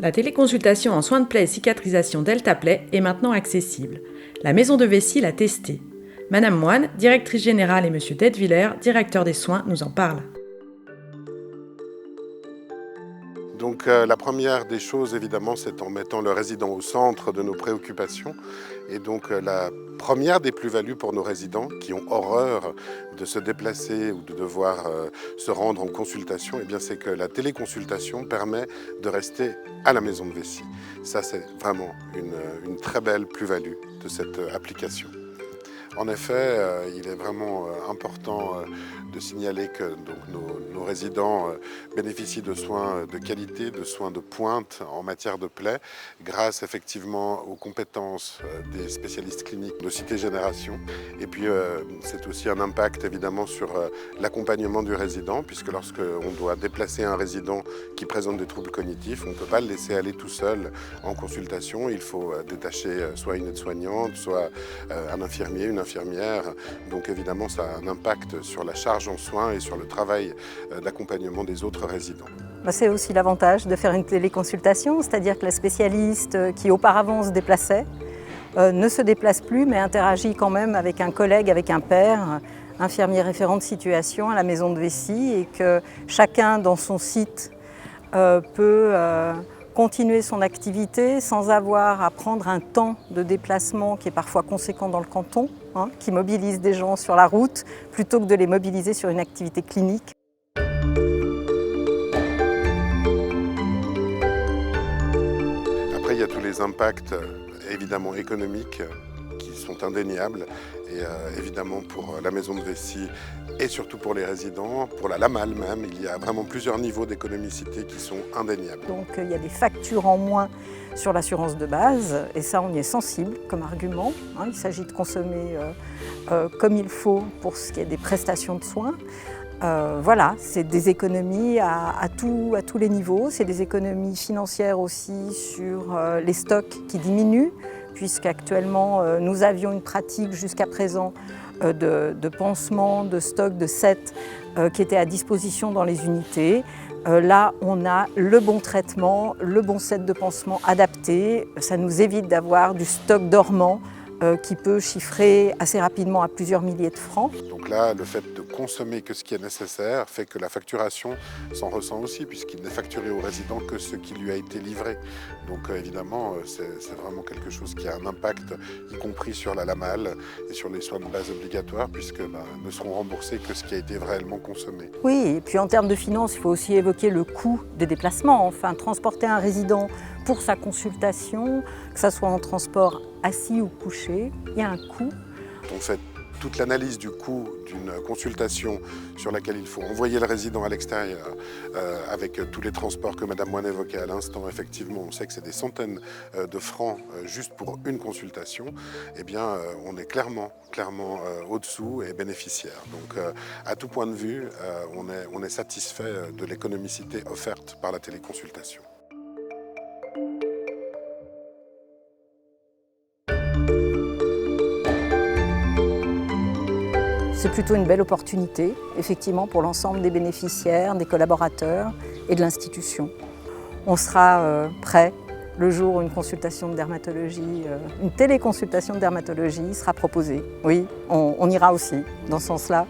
La téléconsultation en soins de plaie et cicatrisation Deltaplay est maintenant accessible. La maison de Vessy l'a testée. Madame Moine, directrice générale, et Monsieur Detwiller, directeur des soins, nous en parlent. Donc la première des choses, évidemment, c'est en mettant le résident au centre de nos préoccupations. Et donc la première des plus-values pour nos résidents qui ont horreur de se déplacer ou de devoir se rendre en consultation, eh bien, c'est que la téléconsultation permet de rester à la maison de Vessy. Ça, c'est vraiment une très belle plus-value de cette application. En effet, il est vraiment important de signaler que donc, nos résidents bénéficient de soins de qualité, de soins de pointe en matière de plaies, grâce effectivement aux compétences des spécialistes cliniques de Cité Génération. Et puis c'est aussi un impact évidemment sur l'accompagnement du résident, puisque lorsqu'on doit déplacer un résident qui présente des troubles cognitifs, on ne peut pas le laisser aller tout seul en consultation. Il faut détacher soit une aide-soignante, soit un infirmier, une infirmière. Donc évidemment, ça a un impact sur la charge en soins et sur le travail d'accompagnement des autres résidents. C'est aussi l'avantage de faire une téléconsultation, c'est-à-dire que la spécialiste qui auparavant se déplaçait ne se déplace plus, mais interagit quand même avec un collègue, avec un père, infirmier référent de situation à la maison de Vessy, et que chacun dans son site peut continuer son activité sans avoir à prendre un temps de déplacement qui est parfois conséquent dans le canton, qui mobilise des gens sur la route plutôt que de les mobiliser sur une activité clinique. Après, il y a tous les impacts évidemment économiques qui sont indéniables, et évidemment pour la maison de Vessy et surtout pour les résidents, pour la LAMAL même, il y a vraiment plusieurs niveaux d'économicité qui sont indéniables. Donc il y a des factures en moins sur l'assurance de base, et ça on y est sensible comme argument. Il s'agit de consommer comme il faut pour ce qui est des prestations de soins. Voilà, c'est des économies à tous les niveaux, c'est des économies financières aussi sur les stocks qui diminuent, puisqu'actuellement nous avions une pratique jusqu'à présent de pansement, de stock, de sets qui étaient à disposition dans les unités. Là, on a le bon traitement, le bon set de pansement adapté. Ça nous évite d'avoir du stock dormant qui peut chiffrer assez rapidement à plusieurs milliers de francs. Donc là, le fait de consommer que ce qui est nécessaire fait que la facturation s'en ressent aussi, puisqu'il n'est facturé au résident que ce qui lui a été livré. Donc évidemment, c'est vraiment quelque chose qui a un impact, y compris sur la LAMAL et sur les soins de base obligatoires, puisque ne seront remboursés que ce qui a été réellement consommé. Oui, et puis en termes de finances, il faut aussi évoquer le coût des déplacements. Enfin, transporter un résident pour sa consultation, que ce soit en transport assis ou couché, il y a un coût. On fait toute l'analyse du coût d'une consultation sur laquelle il faut envoyer le résident à l'extérieur, avec tous les transports que Madame Moine évoquait à l'instant. Effectivement, on sait que c'est des centaines de francs juste pour une consultation. Eh bien, on est clairement au-dessous et bénéficiaire. Donc, à tout point de vue, on est satisfait de l'économicité offerte par la téléconsultation. C'est plutôt une belle opportunité, effectivement, pour l'ensemble des bénéficiaires, des collaborateurs et de l'institution. On sera prêt le jour où une consultation de dermatologie, une téléconsultation de dermatologie sera proposée. Oui, on ira aussi dans ce sens-là.